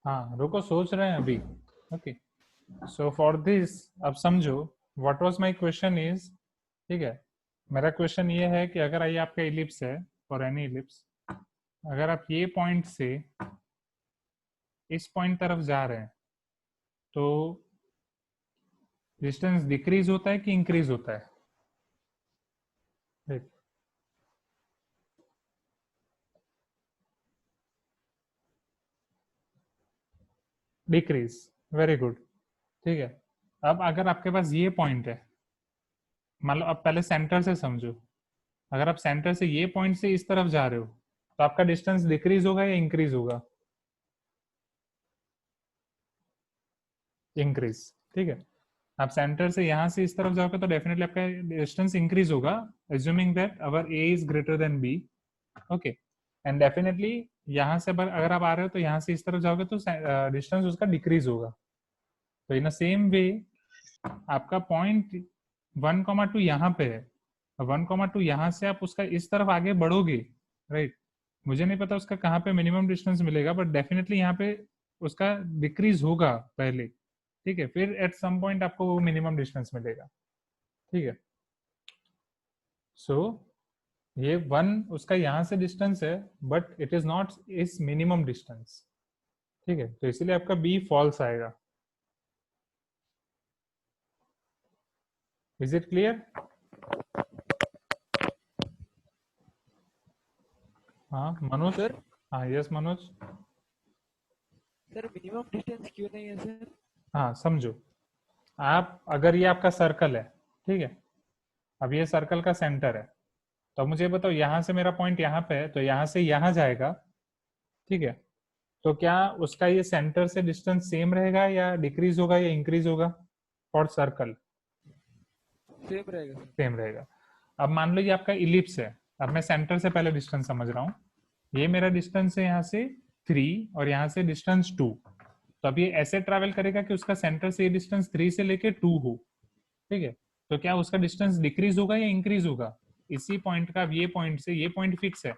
हाँ रुको, सोच रहे हैं अभी। ओके, सो फॉर दिस अब समझो, what was my question is, ठीक है, मेरा क्वेश्चन ये है कि अगर ये आपका इलिप्स है, फॉर एनी इलिप्स, अगर आप ये पॉइंट से इस पॉइंट तरफ जा रहे हैं तो डिस्टेंस डिक्रीज होता है कि इंक्रीज होता है? देख, डिक्रीज, वेरी गुड। ठीक है, अब अगर आपके पास ये पॉइंट है, मान लो, अब पहले सेंटर से समझो, अगर आप सेंटर से ये पॉइंट से इस तरफ जा रहे हो तो आपका डिस्टेंस डिक्रीज होगा या इंक्रीज होगा? इंक्रीज। ठीक है, आप सेंटर से यहां से इस तरफ जाओगे तो डेफिनेटली आपका डिस्टेंस इंक्रीज होगा, assuming that our A is greater than B. Okay, and definitely यहाँ से अगर आप आ रहे हो तो यहाँ से इस तरफ जाओगे तो डिस्टेंस उसका डिक्रीज होगा। तो इन सेम वे आपका पॉइंट 1,2 यहाँ पे है, 1,2 यहाँ से आप उसका इस तरफ आगे बढ़ोगे, राइट? मुझे नहीं पता उसका कहाँ पे मिनिमम डिस्टेंस मिलेगा, बट डेफिनेटली यहाँ पे उसका डिक्रीज होगा पहले, ठीक है, फिर एट सम पॉइंट आपको वो मिनिमम डिस्टेंस मिलेगा। ठीक है, सो ये वन उसका यहाँ से डिस्टेंस है, बट इट इज नॉट इस मिनिमम डिस्टेंस। ठीक है, तो इसीलिए आपका बी फॉल्स आएगा। Is it clear? हाँ मनोज। सर हाँ yes Manoj. Sir minimum distance क्यों नहीं है सर? हाँ समझो, आप अगर ये आपका सर्कल है, ठीक है, अब ये सर्कल का सेंटर है, तो अब मुझे बताओ यहाँ से मेरा पॉइंट यहाँ पे है तो यहाँ से यहाँ जाएगा, ठीक है, तो क्या उसका ये सेंटर से डिस्टेंस सेम रहेगा या डिक्रीज होगा या इंक्रीज होगा? फॉर सर्कल सेम रहेगा सर। सेम रहेगा। अब मान लो ये आपका इलिप्स है, अब मैं सेंटर से पहले डिस्टेंस समझ रहा हूँ, ये मेरा डिस्टेंस है यहाँ से 3 और यहाँ से डिस्टेंस 2, तो अब ये ऐसे ट्रैवल करेगा कि उसका सेंटर से ये डिस्टेंस 3 से लेके 2 हो। ठीक है, तो क्या उसका डिस्टेंस डिक्रीज होगा या इंक्रीज होगा? इसी पॉइंट का, अब ये पॉइंट से ये पॉइंट फिक्स है,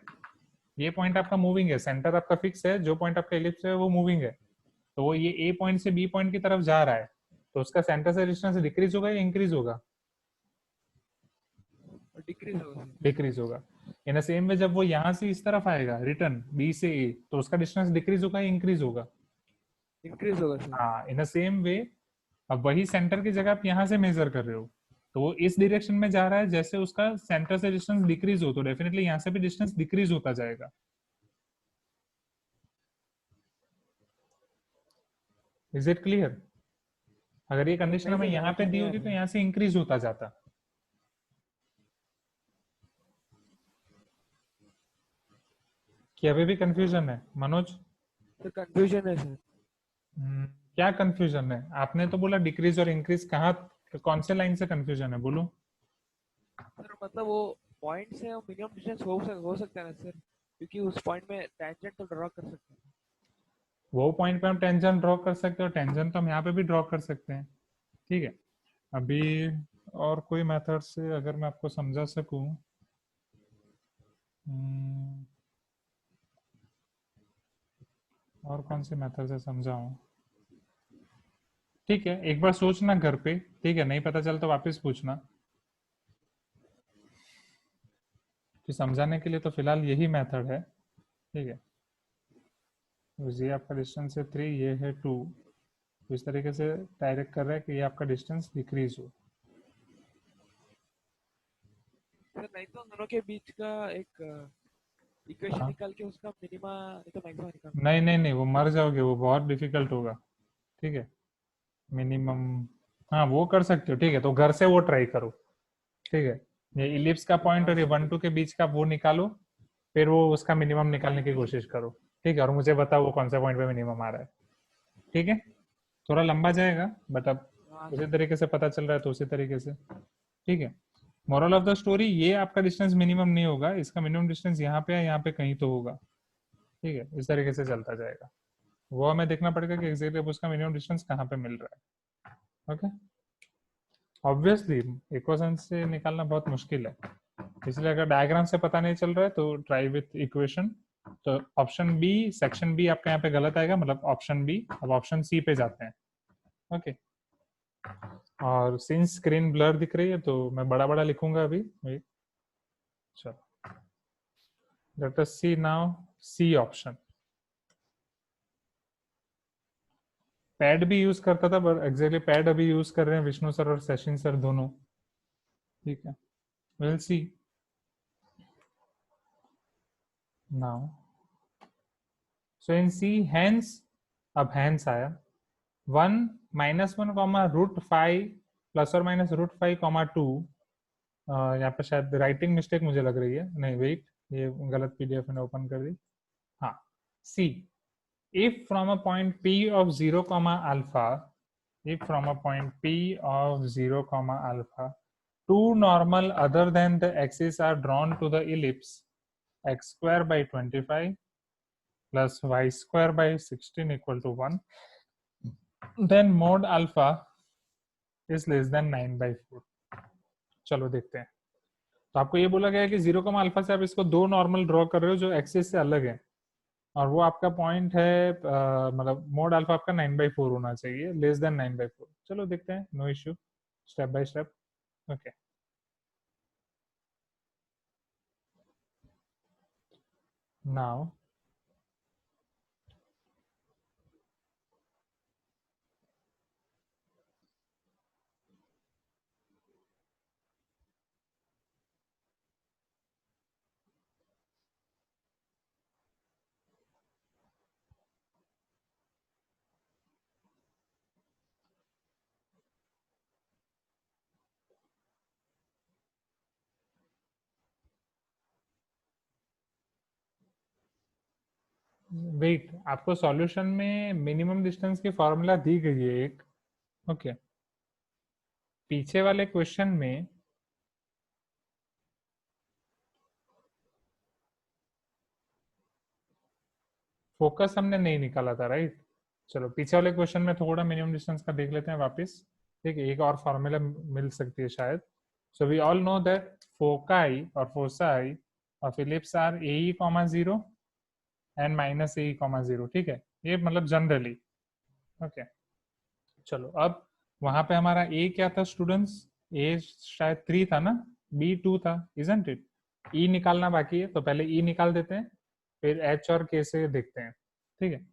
ये पॉइंट आपका मूविंग है, सेंटर आपका फिक्स है, जो पॉइंट आपका इलिप्स है वो मूविंग है, तो वो ये ए पॉइंट से बी पॉइंट की तरफ जा रहा है, तो उसका सेंटर से डिस्टेंस डिक्रीज होगा या इंक्रीज होगा? डिक्रीज होगा सर। डिक्रीज होगा। इन द सेम वे जब वो यहाँ से इस तरफ आएगा रिटर्न बी से ए, तो उसका डिस्टेंस डिक्रीज होगा या इंक्रीज होगा? इंक्रीज होगा सर। हाँ, इन द सेम वे अब वही सेंटर की जगह आप यहाँ से मेजर कर रहे हो, तो वो इस डायरेक्शन में जा रहा है, जैसे उसका सेंटर से डिस्टेंस डिक्रीज हो तो डेफिनेटली यहाँ से भी डिस्टेंस डिक्रीज होता जाएगा। Is it clear? अगर ये कंडीशन नहीं हमें सर, यहाँ समझ पे में दी नहीं आ होती तो रहा है। यहाँ से इंक्रीज होता जाता। कि अभी भी कंफ्यूजन है मनोज? सर कंफ्यूजन है सर। क्या कंफ्यूजन है? आपने तो बोला डिक्रीज और इंक्रीज, कहाँ, कौन से लाइन से कंफ्यूजन है बोलो? सर मतलब वो पॉइंट से मिनिमम डिस्टेंस हो सकता है ना सर, क्योंकि उस पॉइंट में टेंजेंट तो ड्रॉ कर सकते हैं। वो पॉइंट पे हम टेंजेंट ड्रॉ कर सकते हैं और टेंजेंट तो हम यहाँ पे भी ड्रॉ कर सकते हैं। ठीक है, अभी और कोई मेथड से अगर मैं आपको समझा सकूं, और कौन से मेथड से समझाऊं? ठीक है, एक बार सोचना घर पे, ठीक है, नहीं पता चल तो वापस पूछना। कि समझाने के लिए तो फिलहाल यही मेथड है। ठीक है, तो ये आपका डिस्टेंस है 3, ये है 2, तो इस तरीके से डायरेक्ट कर रहा है कि ये आपका डिस्टेंस डिक्रीज हो। सर नहीं तो दोनों के बीच का एक इक्वेशन हाँ, निकाल के उसका मिनिमा नहीं तो मैक्सिमा निकाल। नहीं नहीं नहीं, वो मर जाओगे, वो बहुत डिफिकल्ट होगा। ठीक है, मिनिमम, हाँ वो कर सकते हो, ठीक है, तो घर से वो ट्राई करो। ठीक है, ये इलिप्स का पॉइंट हाँ और ये सर वन ठीक टू है। के बीच का वो निकालो, फिर वो उसका मिनिमम निकालने की ठीक है सर। कोशिश करो। ठीक है, और मुझे बताओ वो कौन सा पॉइंट पे मिनिमम आ रहा है। ठीक है, थोड़ा लंबा जाएगा, बट अब हाँ उसी सर। तरीके से पता चल रहा है तो उसी तरीके से। ठीक है, मोरल ऑफ द स्टोरी, ये आपका डिस्टेंस मिनिमम नहीं होगा, इसका मिनिमम डिस्टेंस यहाँ पे है, यहाँ पे कहीं तो होगा। ठीक है, इस तरीके से चलता जाएगा, वो हमें देखना पड़ेगा कि एग्जैक्टली अब उसका मिनिमम डिस्टेंस कहाँ पे मिल रहा है। ओके, ऑब्वियसली इक्वेशन से निकालना बहुत मुश्किल है, इसलिए अगर डायग्राम से पता नहीं चल रहा है तो ट्राई विथ इक्वेशन, तो ऑप्शन बी, सेक्शन बी आपका यहाँ पे गलत आएगा, मतलब ऑप्शन बी। अब ऑप्शन सी पे जाते हैं। ओके, और सिंस स्क्रीन ब्लर दिख रही है तो मैं बड़ा बड़ा लिखूंगा अभी। चलो, लेट अस सी नाउ सी ऑप्शन। पैड भी यूज करता था, पर एग्जैक्टली पैड अभी यूज कर रहे हैं विष्णु सर और सचिन सर दोनों। ठीक है, will see now. So in C hence, अब हैंस आया 1 -1 कॉमा √5 प्लस और माइनस √5 2। यहाँ पे शायद राइटिंग मिस्टेक मुझे लग रही है, नहीं वेट, ये गलत पीडीएफ मैंने ओपन कर दी। हाँ, सी, if from a point P of 0 comma alpha, if from a point P of 0 comma alpha, two normal other than the axis are drawn to the ellipse x square by 25 plus y square by 16 equal to 1, then mod alpha is less than 9/4। चलो देखते हैं। तो आपको ये बोला गया है कि 0 कमा अल्फा से आप इसको दो नॉर्मल ड्रॉ कर रहे हो जो एक्सिस से अलग है, और वो आपका पॉइंट है मतलब मोड अल्फा आपका 9/4 होना चाहिए, लेस देन 9/4। चलो देखते हैं, no issue, step by step. Okay, now wait, आपको सॉल्यूशन में मिनिमम डिस्टेंस की फॉर्मूला दी गई है एक। ओके, पीछे वाले क्वेश्चन में फोकस हमने नहीं निकाला था, राइट। चलो पीछे वाले क्वेश्चन में थोड़ा मिनिमम डिस्टेंस का देख लेते हैं वापस। ठीक है, एक और फॉर्मूला मिल सकती है शायद। So we all know that foci और foci of ellipse are A comma 0 and minus A comma 0। ठीक है, ये मतलब जनरली। ओके, चलो अब वहां पे हमारा ए क्या था स्टूडेंट्स? ए शायद 3 था ना, बी 2 था, इजंट इट? ई निकालना बाकी है, तो पहले ई निकाल देते हैं, फिर एच और के से देखते हैं। ठीक है,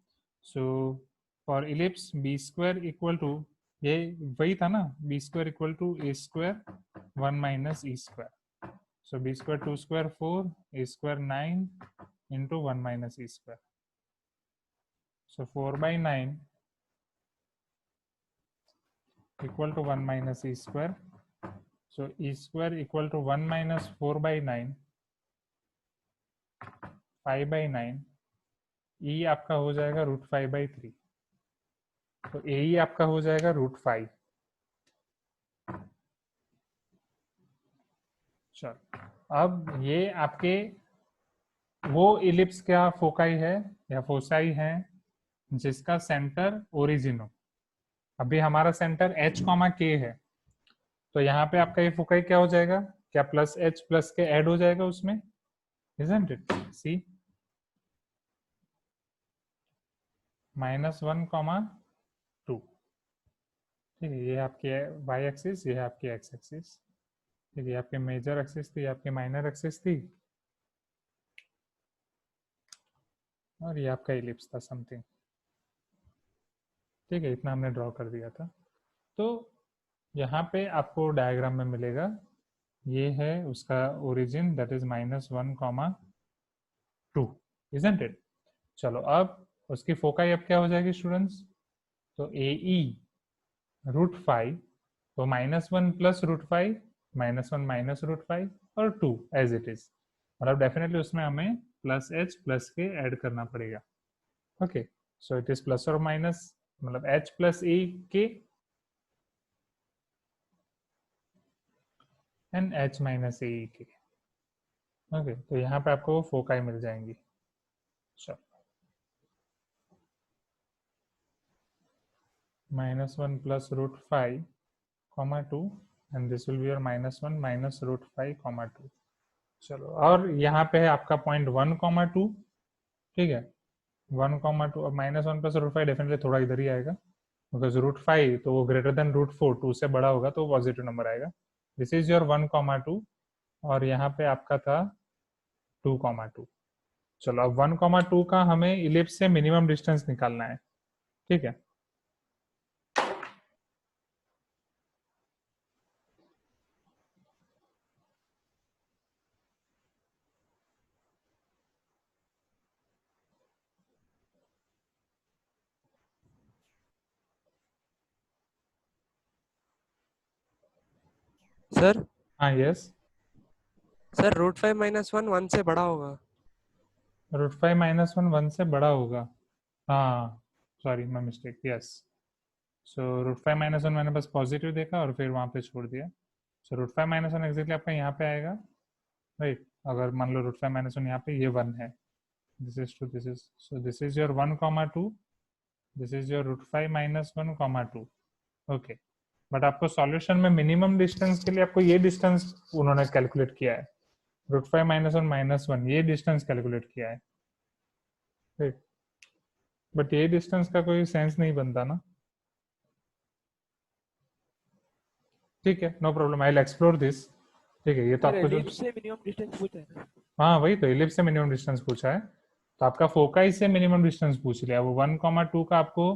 so for ellipse b square equal to, ये वही था ना, b square equal to a square 1 minus e square. So b square 2 square 4, a square 9 into 1 minus e square. सो 4/9 equal to 1 minus e square. So e square equal to 1 minus 4/9, 5/9। e आपका हो जाएगा √5/3। तो ए आपका हो जाएगा √5। चलो अब ये आपके वो इलिप्स क्या फोकाई है या फोसाई है जिसका सेंटर ओरिजिन हो। अभी हमारा सेंटर h कॉमा के है, तो यहाँ पे आपका ये फोकाई क्या हो जाएगा? क्या प्लस h प्लस के ऐड हो जाएगा उसमें, isn't it? सी -1,2। ठीक है, ये आपकी वाई एक्सिस, ये है आपकी एक्स एक्सिस। ठीक है, ये आपकी मेजर एक्सिस थी, आपकी माइनर एक्सिस थी, और ये आपका इलिप्स था समथिंग। ठीक है, इतना हमने ड्रॉ कर दिया था। तो यहाँ पे आपको डायग्राम में मिलेगा, ये है उसका origin, that is -1,2, isn't it? चलो अब उसकी फोकाई अब क्या हो जाएगी स्टूडेंट्स? तो ए ई √5, तो -1 प्लस √5, -1 माइनस √5 और 2 एज इट इज। मतलब डेफिनेटली उसमें हमें प्लस एच प्लस के ऐड करना पड़ेगा। Okay, so it is plus और माइनस, मतलब एच प्लस ए के एंड एच माइनस ए के। ओके, तो यहाँ पे आपको फोकाई मिल जाएंगी। चलो, -1 plus √5,2 and this will be your -1 minus √5,2। चलो, और यहाँ पे है आपका पॉइंट 1,2, ठीक है। 1,2 अब -1 प्लस √5 डेफिनेटली थोड़ा इधर ही आएगा, बिकॉज √5 तो वो ग्रेटर देन √4, 2 से बड़ा होगा तो पॉजिटिव नंबर आएगा। दिस इज योर 1,2 और यहाँ पे आपका था 2,2। चलो अब 1,2 का हमें इलिप्स से मिनिमम डिस्टेंस निकालना है। ठीक है, सर हाँ यस। सर √5 -1 1 से बड़ा होगा। √5 -1 1 से बड़ा होगा। हाँ सॉरी माई मिस्टेक, यस। सो √5 -1 मैंने बस पॉजिटिव देखा और फिर वहाँ पे छोड़ दिया। सो √5 -1 एग्जैक्टली आपका यहाँ पे आएगा, राइट। अगर मान लो √5 -1 यहाँ पे ये 1 है, this is two this is, so this is your 1,2, this is your √5 -1,2। Okay, but आपको सॉल्यूशन में मिनिमम डिस्टेंस के लिए आपको ये डिस्टेंस उन्होंने कैलकुलेट किया है, √5 -1 ये डिस्टेंस कैलकुलेट किया है, राइट। बट ये डिस्टेंस का कोई सेंस नहीं बनता ना। ठीक है, no problem, I will explore this. ठीक है, ये तो सर आपको जो, एलिप्स से मिनिमम डिस्टेंस पूछा है ना। हाँ वही तो, इलिप्स से मिनिमम डिस्टेंस पूछा है, तो आपका फोकाई से मिनिमम डिस्टेंस पूछ लिया, वो 1,2 का आपको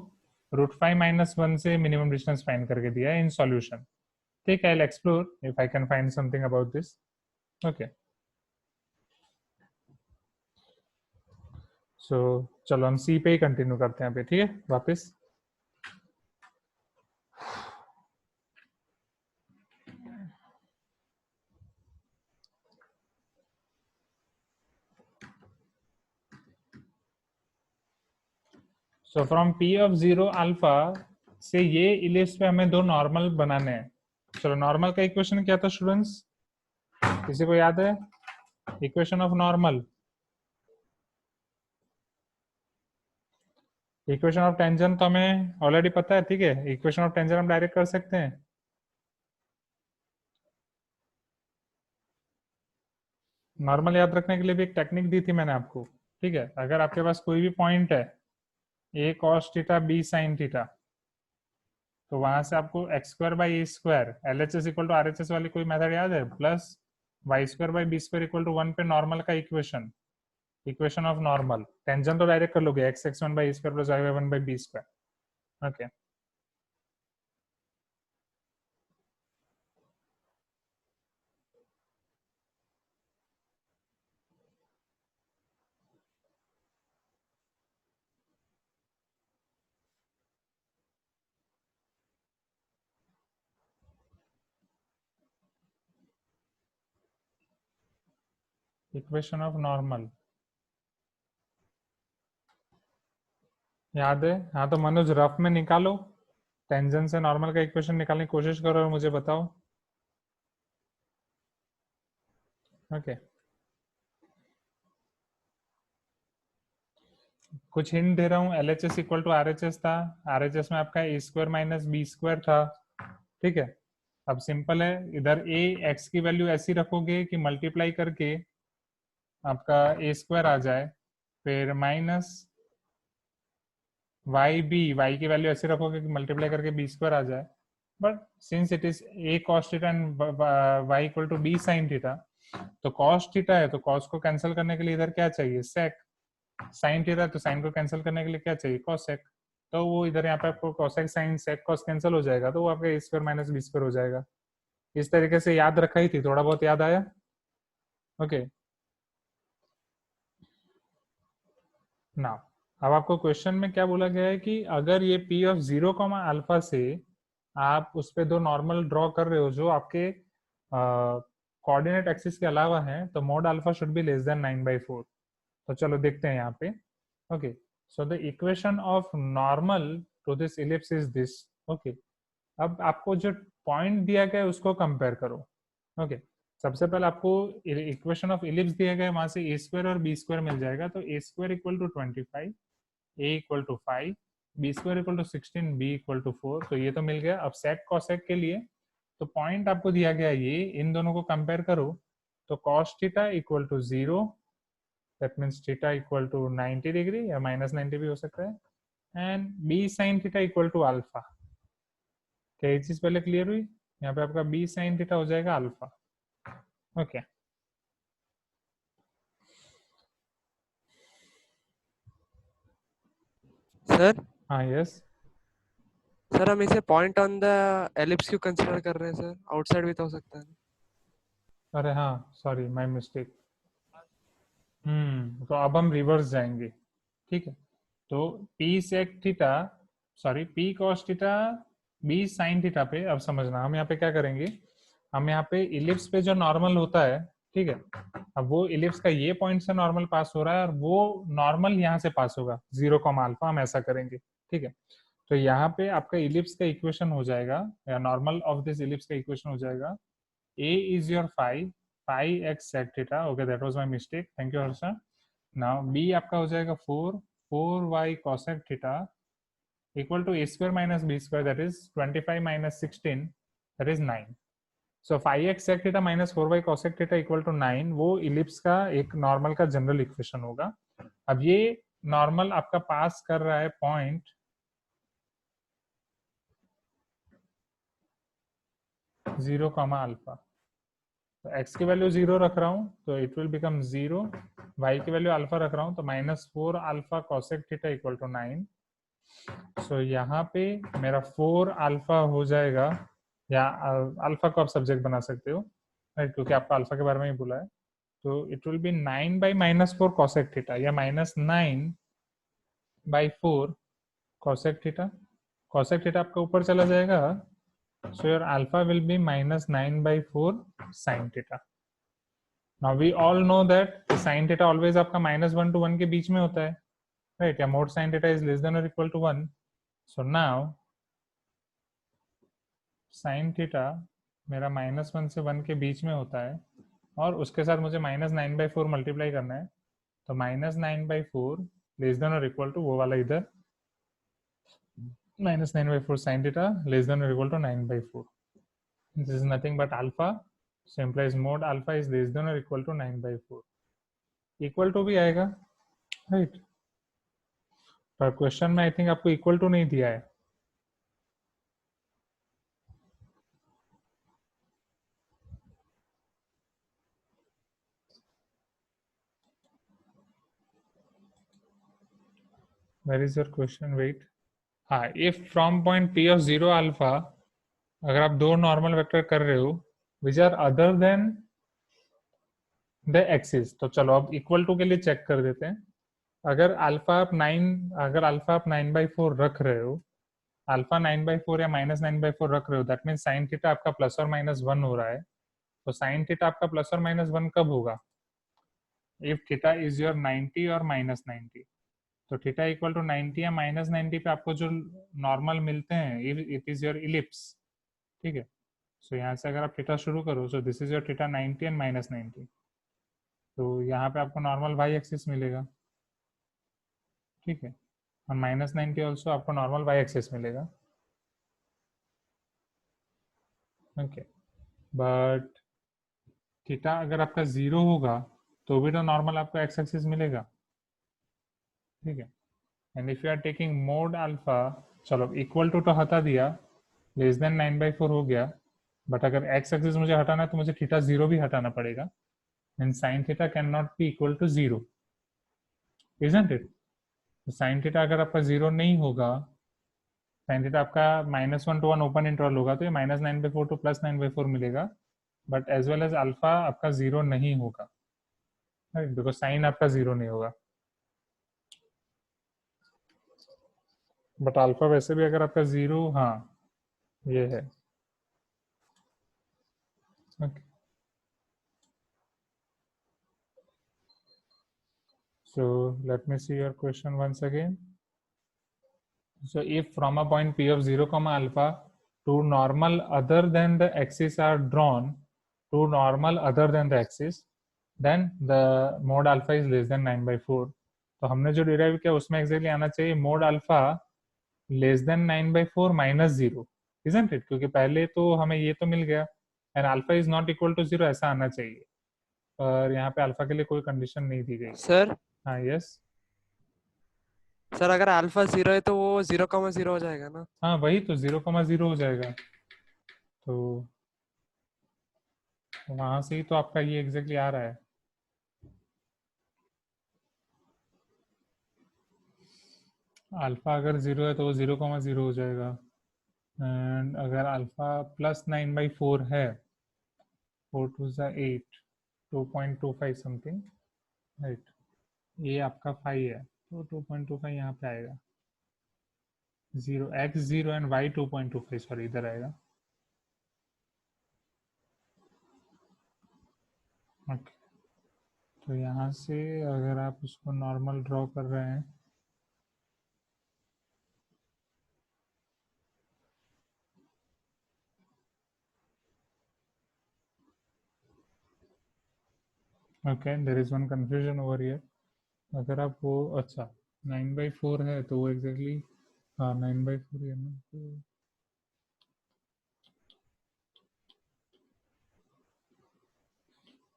√5 -1 से मिनिमम डिस्टेंस फाइंड करके दिया है इन सॉल्यूशन। ठीक है, I will explore if I can find something about this. Okay, so चलो हम सी पे ही कंटिन्यू करते हैं अभी, ठीक है वापस। So from P of 0 alpha से ये इलिप्स पे हमें दो नॉर्मल बनाने हैं। चलो नॉर्मल का इक्वेशन क्या था स्टूडेंट्स, किसी को याद है? Equation of normal, equation of tangent तो हमें ऑलरेडी पता है, ठीक है। इक्वेशन ऑफ टेंजेंट हम डायरेक्ट कर सकते हैं। नॉर्मल याद रखने के लिए भी एक टेक्निक दी थी मैंने आपको, ठीक है। अगर आपके पास कोई भी पॉइंट है, a cos theta b sin theta, तो वहां से आपको x² / a² LHS = RHS वाली कोई मेथड याद है, प्लस y² / b² = 1 पे नॉर्मल का equation, equation of normal. Tangent तो डायरेक्ट कर लोगे, x(x1/a² + y(y1/b²). Okay, equation of normal याद है? हाँ तो मनोज रफ में निकालो, टेंजेंट से नॉर्मल का इक्वेशन निकालने की कोशिश करो और मुझे बताओ। ओके, कुछ हिंट दे रहा हूँ। LHS = RHS था, RHS में आपका a² - b² था, ठीक है। अब सिंपल है, इधर a x की वैल्यू ऐसी रखोगे कि मल्टीप्लाई करके आपका a² आ जाए, फिर माइनस y की वैल्यू ऐसे रखोगे कि मल्टीप्लाई करके b² आ जाए। But since it is a cos theta and y = b sin theta, तो cos थीटा है तो cos को कैंसिल करने के लिए इधर क्या चाहिए, sec। sin थीटा तो sin को कैंसिल करने के लिए क्या चाहिए, cosec। तो वो इधर यहाँ पे आपको cosec sin sec cos cancel हो जाएगा, तो वो आपका a² - b² हो जाएगा। इस तरीके से याद रखा ही थी, थोड़ा बहुत याद आया। ओके, ना अब आपको क्वेश्चन में क्या बोला गया है कि अगर ये P ऑफ 0, अल्फा से आप उस पे दो नॉर्मल ड्रॉ कर रहे हो जो आपके कोऑर्डिनेट एक्सिस के अलावा है, तो mod alpha should be less than 9/4। तो चलो देखते हैं यहाँ पे। Okay, so the equation of normal to this ellipse is this. Okay, अब आपको जो पॉइंट दिया गया है उसको कंपेयर करो। ओके, सबसे पहले आपको इक्वेशन ऑफ इलिप्स दिया गया है, वहां से a² और b² मिल जाएगा, तो a² = 25, a = 5, b² = 16, b = 4, तो ये तो मिल गया। अब sec cosec के लिए तो पॉइंट आपको दिया गया है, ये इन दोनों को कंपेयर करो, तो cos theta = 0 that means theta equal to 90 degree या -90 भी हो सकता है, and b sine theta equal to alpha. क्या ये चीज पहले क्लियर हुई? यहाँ पे आपका बी साइन थीटा हो जाएगा अल्फा। ओके सर हाँ यस सर हम इसे पॉइंट ऑन द एलिप्स क्यों कंसीडर कर रहे हैं सर? आउटसाइड भी तो हो सकता है। अरे हाँ सॉरी माय मिस्टेक। तो अब हम रिवर्स जाएंगे, ठीक है। तो p sec theta, sorry p cos theta b sin theta पे अब समझना हम यहाँ पे क्या करेंगे। हम यहाँ पे इलिप्स पे जो नॉर्मल होता है, ठीक है, अब वो इलिप्स का ये पॉइंट से नॉर्मल पास हो रहा है और वो नॉर्मल यहाँ से पास होगा 0, अल्फा, हम ऐसा करेंगे, ठीक है। तो यहाँ पे आपका इलिप्स का इक्वेशन हो जाएगा, या नॉर्मल ऑफ दिस इलिप्स का इक्वेशन हो जाएगा, a is your phi x sec theta, okay that was my mistake, thank you Harsha. now b आपका हो जाएगा 4y cosec theta equal to a square minus b square, that is 25 minus 16, that is 9। so phi x sec theta minus 4y cosec theta equal to 9 वो ellipse का एक normal का general equation होगा। अब ये नॉर्मल आपका पास कर रहा है पॉइंट 0, अल्फा। तो x की वैल्यू 0 रख रहा हूँ तो इट विल बिकम 0, y की वैल्यू अल्फा रख रहा हूँ तो -4 alpha cosec theta equal to 9। So यहाँ पे मेरा 4 अल्फा हो जाएगा, या अल्फा को आप सब्जेक्ट बना सकते हो, राइट, क्योंकि आपको अल्फा के बारे में ही बोला है। तो it will be 9 by -4 cosec theta, या -9 by 4 cosec theta. cosec theta आपका ऊपर चला जाएगा, so your alpha will be -9 by 4 sin theta। now we all know that sin theta always आपका -1 to 1 के बीच में होता है, right, या mod sin theta is less than or equal to 1। so now sin theta मेरा -1 से 1 के बीच में होता है, और उसके साथ मुझे -9/4 मल्टीप्लाई करना है, तो -9/4 लेस देन और इक्वल टू वो वाला इधर, -9/4 sin theta less than or equal to 9/4। this is nothing but alpha, so implies mod alpha is less than or equal to 9/4। Equal to भी आएगा, राइट, पर क्वेश्चन में आई थिंक आपको equal to नहीं दिया है। Where is your question, wait. हाँ, if from point p of 0 अल्फा, अगर आप दो नॉर्मल वेक्टर कर रहे हो which are other than the axis, तो चलो अब इक्वल टू के लिए चेक कर देते हैं। अगर अल्फा आप 9/4 रख रहे हो, अल्फा 9/4 या -9/4 रख रहे हो, दैट मीन साइन थीटा आपका +or-1 हो रहा है। तो साइन थीटा आपका +or-1 कब होगा? इफ थीटा इज योर 90 और -90, तो थीटा इक्वल टू 90 या -90 पे आपको जो नॉर्मल मिलते हैं, इट इज योर इलिप्स, ठीक है। सो यहाँ से अगर आप थीटा शुरू करो, सो this is your theta 90 and -90, तो यहाँ पे आपको नॉर्मल वाई एक्सिस मिलेगा, ठीक है, और -90 ऑल्सो आपको नॉर्मल वाई एक्सिस मिलेगा, ओके। बट थीटा अगर आपका 0 होगा तो भी तो नॉर्मल आपको एक्स एक्सिस मिलेगा, ठीक है। And if you are taking mod alpha, चलो इक्वल टू तो हटा दिया, लेस देन 9/4 हो गया, बट अगर एक्स एक्सिस मुझे हटाना है तो मुझे थीटा 0 भी हटाना पड़ेगा, and sine theta can not be equal to 0, isn't it? Sine theta अगर आपका 0 नहीं होगा, साइन थीटा आपका -1 to 1 ओपन इंटरवल होगा, तो ये -9/4 टू +9/4 मिलेगा, but as well as alpha आपका 0 नहीं होगा, राइट, बिकॉज साइन आपका 0 नहीं होगा। बट अल्फा वैसे भी अगर आपका 0, हाँ ये है, okay. So let me see your question once again. So if from a point p of 0, alpha, two normal other than the axis are drawn, two normal other than the axis, then the mod alpha is less than 9/4। तो हमने जो derive किया उसमें exactly आना चाहिए mod alpha less than 9/4 -0, isn't it? क्योंकि पहले तो हमें ये तो मिल गया, and alpha is not equal to 0 ऐसा आना चाहिए, पर यहाँ पे अल्फा के लिए कोई कंडीशन नहीं दी गई। सर हाँ यस। सर अगर अल्फा 0 है तो वो 0,0 हो जाएगा ना? हाँ वही तो 0,0 हो जाएगा। तो वहां से ही तो आपका ये एग्जैक्टली आ रहा है। अल्फा अगर 0 है तो वो 0,0 हो जाएगा। एंड अगर अल्फा +9/4 है, 4 2 8, 2.25 समथिंग, राइट। ये आपका 5 है तो 2.25 यहाँ पे आएगा। 0 x 0 एंड y 2.25, सॉरी इधर आएगा। ओके, तो यहाँ से अगर आप उसको नॉर्मल ड्रॉ कर रहे हैं, okay there is one confusion over here. अगर आप वो अच्छा 9/4 है तो वो एग्जैक्टली, हाँ 9/4 है ना,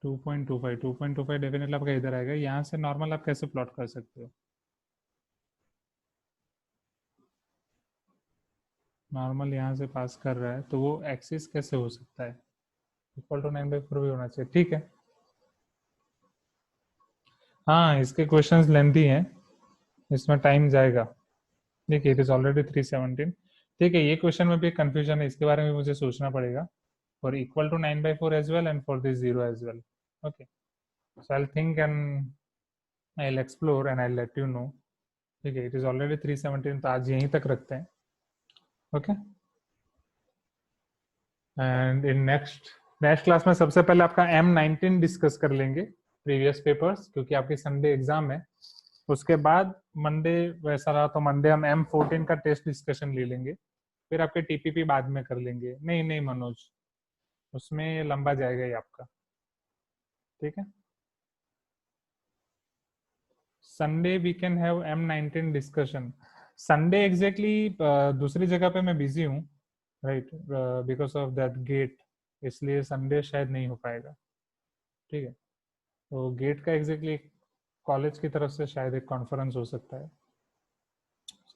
तो 2.25 डेफिनेटली आपका इधर आएगा। यहाँ से नॉर्मल आप कैसे प्लॉट कर सकते हो? नॉर्मल यहाँ से पास कर रहा है तो वो एक्सिस कैसे हो सकता है? इक्वल टू 9/4 भी होना चाहिए, ठीक है। हाँ इसके क्वेश्चंस लेंथी हैं, इसमें टाइम जाएगा। देखिए इट इज ऑलरेडी 317। ठीक है, ये क्वेश्चन में भी कंफ्यूजन है, इसके बारे में मुझे सोचना पड़ेगा। For equal to 9/4 as well and for this 0 as well. Okay, so I think and I will explore and I let you know. ठीक है, इट इज ऑलरेडी 317, तो आज यहीं तक रखते हैं। Okay, and in next class में सबसे पहले आपका M19 डिस्कस कर लेंगे, प्रीवियस पेपर्स, क्योंकि आपकी संडे एग्जाम है। उसके बाद मंडे वैसा रहा तो मंडे हम M14 का टेस्ट डिस्कशन ले लेंगे, फिर आपके TPP बाद में कर लेंगे। नहीं नहीं मनोज, उसमें लंबा जाएगा ही आपका। ठीक है, Sunday we can have M19 discussion. Sunday exactly दूसरी जगह पे मैं बिजी हूँ, right, because of that gate, इसलिए संडे शायद नहीं हो पाएगा। ठीक है, तो गेट का एग्जैक्टली कॉलेज की तरफ से शायद एक कॉन्फ्रेंस हो सकता है।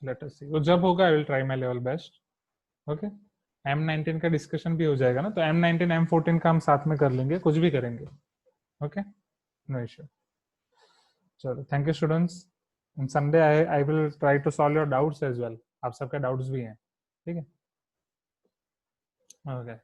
लेट अस सी, वो जब होगा आई will try my level best. Okay, M19 का डिस्कशन भी हो जाएगा ना, तो M19 M14 का हम साथ में कर लेंगे, कुछ भी करेंगे। Okay, no issue. चलो, thank you students. Sunday I will try to solve your doubts as well. आप सबके डाउट्स भी हैं, ठीक है। ओके।